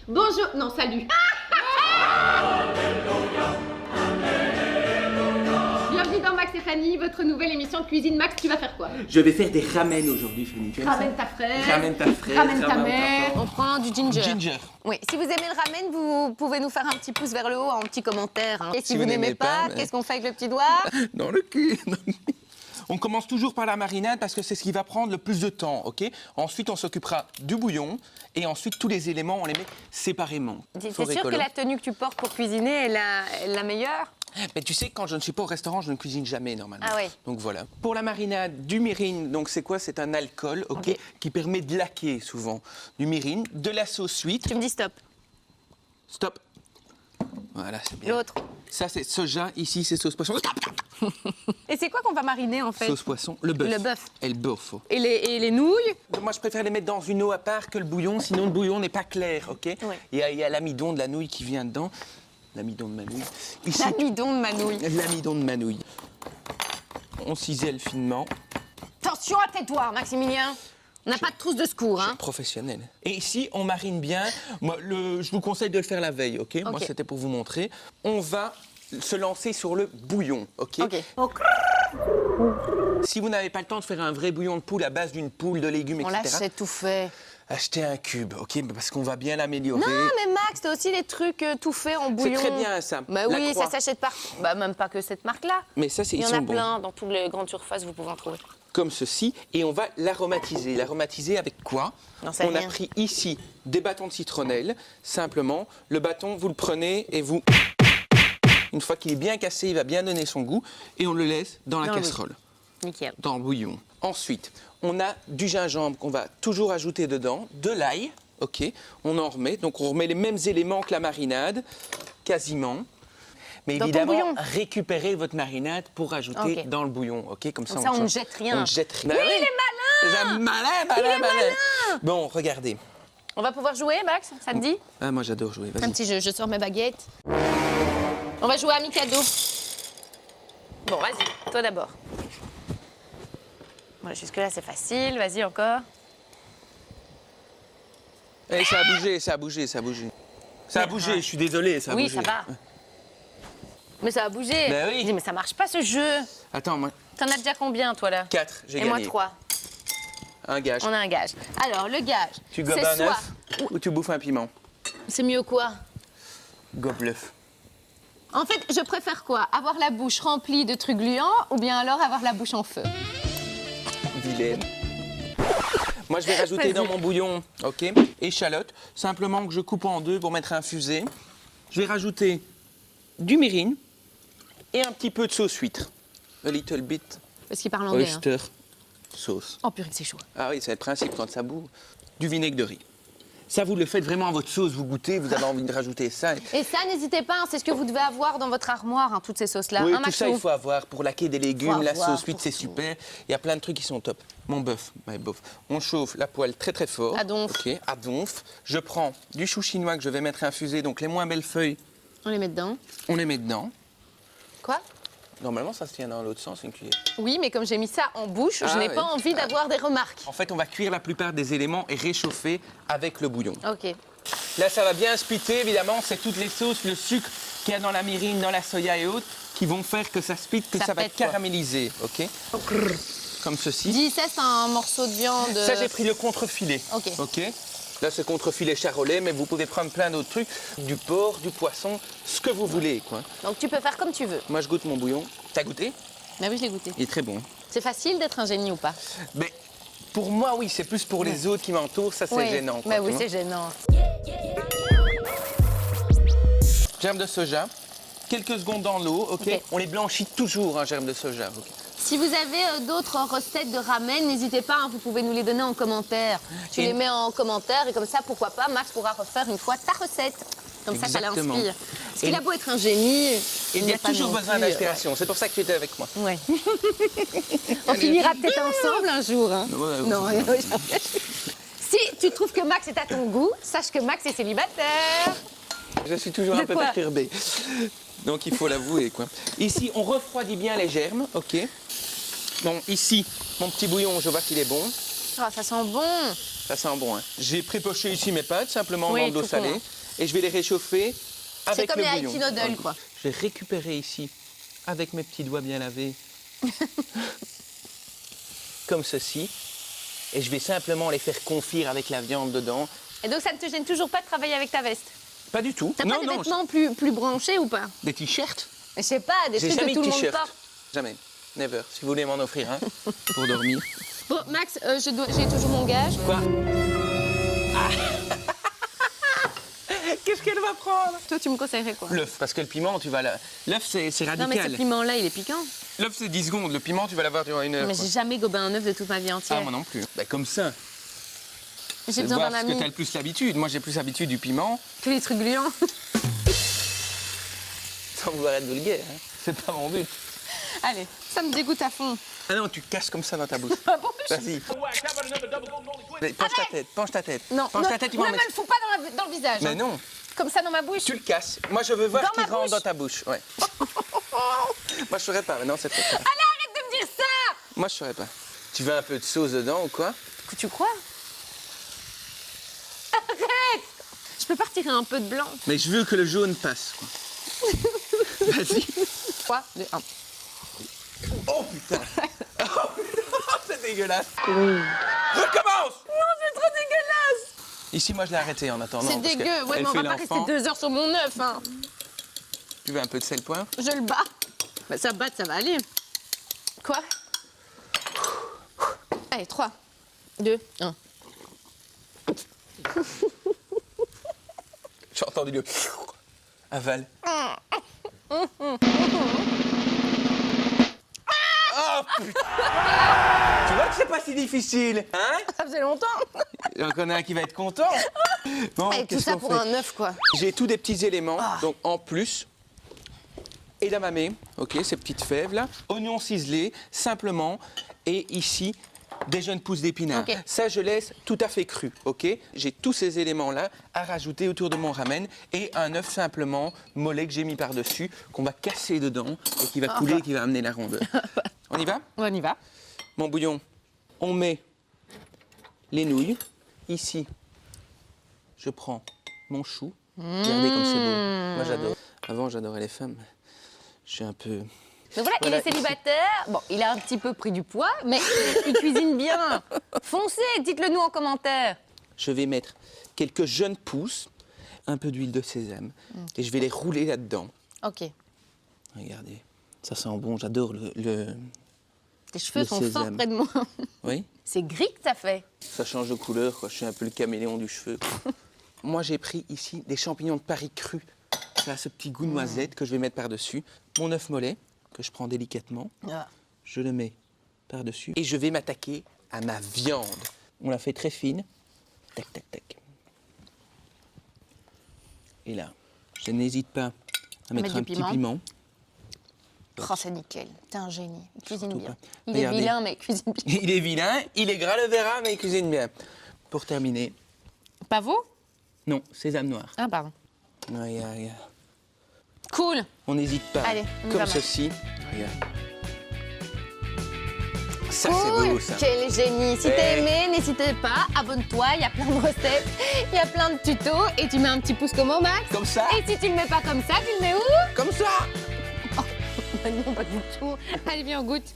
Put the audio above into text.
Bonjour, non, salut. Bienvenue dans Max et Fanny, votre nouvelle émission de cuisine. Max, tu vas faire quoi? Je vais faire des ramen aujourd'hui, Fanny. Tu aimes Ramène ça? ta fraise. Ramène ta fraise. Ramène ta ramène mère. papa. On prend du ginger. Ginger. Oui, si vous aimez le ramen, vous pouvez nous faire un petit pouce vers le haut en petit commentaire. Hein. Et si vous n'aimez pas, qu'est-ce qu'on fait avec le petit doigt? Dans le cul. On commence toujours par la marinade parce que c'est ce qui va prendre le plus de temps, ok? Ensuite, on s'occupera du bouillon et ensuite, tous les éléments, on les met séparément. T'es sûr que la tenue que tu portes pour cuisiner est la meilleure? Mais tu sais, quand je ne suis pas au restaurant, je ne cuisine jamais normalement. Ah oui. Donc voilà. Pour la marinade, du mirin, donc c'est quoi? C'est un alcool, ok, qui permet de laquer souvent. Du mirin, de la sauce huître. Tu me dis stop. Stop. Voilà, c'est bien. L'autre. Ça, c'est soja. Ici, c'est sauce poisson. Et c'est quoi qu'on va mariner en fait? Sauce poisson, le bœuf. Le bœuf. Et le bœuf. Et les nouilles? Moi, je préfère les mettre dans une eau à part que le bouillon, sinon le bouillon n'est pas clair, ok? Oui. Il y a l'amidon de la nouille qui vient dedans. L'amidon de ma nouille. Ici, L'amidon de manouille. l'amidon de ma nouille. On cisèle finement. Attention à tes doigts, Maximilien. On n'a pas de trousse de secours, hein? Professionnel. Et ici, on marine bien. Moi, je vous conseille de le faire la veille, ok? Moi, Ok. c'était pour vous montrer. On va se lancer sur le bouillon, ok? Ok. Si vous n'avez pas le temps de faire un vrai bouillon de poule à base d'une poule, de légumes, On etc., l'achète tout fait. achetez un cube, ok? Parce qu'on va bien l'améliorer. Non, mais Max, t'as aussi les trucs tout faits en C'est bouillon. très bien, ça. Bah La oui, croix. ça s'achète partout. Bah même pas que cette marque-là. Mais ça, Il ils y en sont a bons. plein dans toutes les grandes surfaces, vous pouvez en trouver. Comme ceci, et on va l'aromatiser. L'aromatiser avec quoi? J'en sais On a rien. pris ici des bâtons de citronnelle, simplement. Le bâton, vous le prenez et vous... Une fois qu'il est bien cassé, il va bien donner son goût, et on le laisse dans la Dans le casserole, Nickel. dans le bouillon. Ensuite, on a du gingembre qu'on va toujours ajouter dedans, de l'ail, ok? On en remet, donc on remet les mêmes éléments que la marinade, quasiment. Mais Dans ton évidemment, bouillon. récupérez votre marinade pour ajouter Ok. dans le bouillon, ok? Comme ça, ça, on ne jette rien. On ne jette rien. Oui, il est malin. Malin. Bon, regardez. On va pouvoir jouer, Max? Ça te dit? Ah, moi, j'adore jouer. Un Vas-y. petit jeu, je sors mes baguettes. On va jouer à Mikado. Bon, vas-y, toi d'abord. Voilà, jusque-là, c'est facile. Vas-y, encore. Eh, ça a bougé, ça a bougé, ça a bougé. Ça a bougé, je suis désolé, ça a Oui, bougé. ça va. Mais ça a bougé. Ben oui. Je dis, mais ça marche pas, ce jeu. Attends, moi, T'en as déjà combien, toi, là? 4, j'ai Et gagné. moi, 3. Un gage. On a un gage. Alors, le gage, Tu gobes c'est un soit... œuf ou tu bouffes un piment? C'est mieux quoi? Gobe l'œuf. En fait, je préfère quoi? Avoir la bouche remplie de trucs gluants ou bien alors avoir la bouche en feu? Vilaine. Moi, je vais rajouter Vas-y. dans mon bouillon, ok, échalote, simplement que je coupe en deux pour mettre infusé. Je vais rajouter du mirin et un petit peu de sauce huître. A little bit Parce qu'il parle anglais. Hein. oyster sauce. Oh purée que c'est chaud. Ah oui, c'est le principe quand ça boue. Du vinaigre de riz. Ça, vous le faites vraiment à votre sauce, vous goûtez, vous avez envie de rajouter ça. Et ça, n'hésitez pas, hein, c'est ce que vous devez avoir dans votre armoire, hein, toutes ces sauces-là. Oui, Hein, tout ça, Maxou? il faut avoir pour laquer des légumes. La avoir sauce huître, pour c'est tout. super. Il y a plein de trucs qui sont top. Mon bœuf, my bœuf. On chauffe la poêle très très fort. À donf. Ok, à donf. Je prends du chou chinois que je vais mettre infusé, donc les moins belles feuilles, On les met dedans. on les met dedans. Quoi? Normalement, ça se tient dans l'autre sens, une cuillère. Oui, mais comme j'ai mis ça en bouche, je Ah n'ai oui. pas envie d'avoir des remarques. En fait, on va cuire la plupart des éléments et réchauffer avec le bouillon. Ok. Là, ça va bien splitter, évidemment. C'est toutes les sauces, le sucre qu'il y a dans la myrrhine, dans la soya et autres, qui vont faire que ça splitte, que Ça ça va pète, quoi. caraméliser, ok? Comme ceci. Dis, ça, c'est un morceau de viande. Ça, j'ai pris le contrefilet. Ok. Là, c'est contrefilet charolais, mais vous pouvez prendre plein d'autres trucs. Du porc, du poisson, ce que vous voulez, quoi. Donc tu peux faire comme tu veux. Moi, je goûte mon bouillon. T'as goûté? Ah oui, je l'ai goûté. Il est très bon. C'est facile d'être un génie ou pas? Mais pour moi, oui, c'est plus pour les autres qui m'entourent. Ça, c'est gênant. quoi, Bah tu oui, vois. c'est gênant. Germe de soja. Quelques secondes dans l'eau, ok? Ok. On les blanchit toujours, un germe de soja. ok. Si vous avez d'autres recettes de ramen, n'hésitez pas, hein, vous pouvez nous les donner en commentaire. Tu Et- les mets en commentaire et comme ça, pourquoi pas, Max pourra refaire une fois ta recette. Comme ça Exactement. l'inspire. Parce Et- qu'il a beau être un génie, Il y a toujours besoin d'inspiration. C'est pour ça que tu étais avec moi. Ouais. On finira peut-être ensemble un jour. Hein. Ouais, Non, ouais. jamais. Si tu trouves que Max est à ton goût, sache que Max est célibataire. Je suis toujours De un peu quoi perturbé. Donc il faut l'avouer, quoi. Ici, on refroidit bien les germes, ok? Bon, ici, mon petit bouillon, je vois qu'il est bon. Oh, ça sent bon. Ça sent bon. Hein. J'ai prépoché ici mes pâtes, simplement Oui, dans de l'eau tout salée. con, hein. Et je vais les réchauffer C'est avec comme le les bouillon. Haïti noodles, quoi. Je vais récupérer ici, avec mes petits doigts bien lavés, comme ceci. Et je vais simplement les faire confire avec la viande dedans. Et donc ça ne te gêne toujours pas de travailler avec ta veste? Pas du tout. T'as pas des vêtements plus branchés ou pas? Des t-shirts? Je sais pas, des J'ai trucs jamais que tout de le monde t-shirt. porte. Jamais. Never. Si vous voulez m'en offrir un pour dormir. Bon, Max, j'ai toujours mon gage. Quoi? Qu'est-ce qu'elle va prendre? Toi, tu me conseillerais quoi? L'œuf, parce que le piment, tu vas la... L'œuf, c'est radical. Non, mais ce piment-là, il est piquant. L'œuf, c'est 10 secondes. Le piment, tu vas l'avoir durant 1 heure. Mais quoi. j'ai jamais gobé un œuf de toute ma vie entière. Ah, moi non plus. Bah, comme ça. J'ai besoin voir d'un ce que ami. t'as le plus l'habitude. Moi, j'ai plus l'habitude du piment. Tous les trucs gluants. Sans vouloir être vulgaire. Hein. C'est pas mon but. Allez, ça me dégoûte à fond. Ah non, tu casses comme ça dans ta bouche. Ah bon? Vas-y. Mais penche ta tête, penche ta tête. Non, penche ta tête, tu vas en ne me mettre. le fous pas dans le visage. Mais hein. non, Comme ça dans ma bouche. tu le casses. Moi, je veux voir Dans ce qui ma rentre bouche. dans ta bouche. Ouais. Moi, je saurais pas. Mais non, c'est trop tard. Allez, arrête de me dire ça! Moi, je saurais pas. Tu veux un peu de sauce dedans ou quoi? Tu crois? Arrête! Je peux pas retirer un peu de blanc. Mais je veux que le jaune passe. Quoi. Vas-y. 3, 2, 1. Oh putain. Oh, putain, c'est dégueulasse. Recommence. Non, c'est trop dégueulasse! Ici, moi, je l'ai arrêté en attendant. C'est parce dégueu. qu'elle Ouais, mais on fait va pas rester l'enfant. 2 heures sur mon œuf. Hein. Tu veux un peu de sel poivre? Je le bats. Bah, ça batte, ça va aller. Quoi? Allez, 3, 2, 1. J'ai entendu le aval. Oh putain. Tu vois que c'est pas si difficile, hein? Ça faisait longtemps. Il y en a un qui va être content. Bon, Et tout qu'est-ce ça qu'on pour fait? un œuf, quoi. J'ai tous des petits éléments, Ah. donc en plus. Edamame, ok, ces petites fèves là. Oignons ciselés, simplement. Et ici, des jeunes pousses d'épinards. Ok. Ça, je laisse tout à fait cru, ok? J'ai tous ces éléments-là à rajouter autour de mon ramen et un œuf simplement mollet que j'ai mis par-dessus, qu'on va casser dedans et qui va couler et qui va amener la rondeur. On y va? On y va. Mon bouillon, on met les nouilles. Ici, je prends mon chou. Regardez comme c'est beau. Moi, j'adore. Avant, j'adorais les femmes. Je suis un peu... Donc voilà, Voilà, il est célibataire. Bon, il a un petit peu pris du poids, mais il cuisine bien. Foncez, dites-le nous en commentaire. Je vais mettre quelques jeunes pousses, un peu d'huile de sésame, et je vais les rouler là-dedans. Ok. Regardez, ça sent bon, j'adore le... Tes cheveux Le sont forts sésame. près de moi. Oui, C'est gris que t'as fait. ça change de couleur, quoi. Je suis un peu le caméléon du cheveu. Moi, j'ai pris ici des champignons de Paris crus. Ça a ce petit goût noisette que je vais mettre par-dessus. Mon œuf mollet, que je prends délicatement, Ah. je le mets par-dessus. Et je vais m'attaquer à ma viande. On la fait très fine. Tac, tac, tac. Et là, je n'hésite pas à mettre Mettre un du petit piment. piment. Oh, c'est nickel. T'es un génie. Il cuisine Surtout bien. pas. Il Regardez. est vilain, mais il cuisine bien. Il est vilain, il est gras, le verra, mais il cuisine bien. Pour terminer, Pavot? non, sésame noir. Ah, pardon. Regarde, regarde. Cool. On n'hésite pas. Allez, on y Comme va, ceci. Regarde. Ça, Cool. c'est beau, ça. Quel génie. Si Eh. t'as aimé, n'hésitez pas. Abonne-toi. Il y a plein de recettes. Il y a plein de tutos. Et tu mets un petit pouce comme au Max. Comme ça. Et si tu le mets pas comme ça, tu le mets où? Comme ça. Bah non, pas du tout. Allez, viens, on goûte.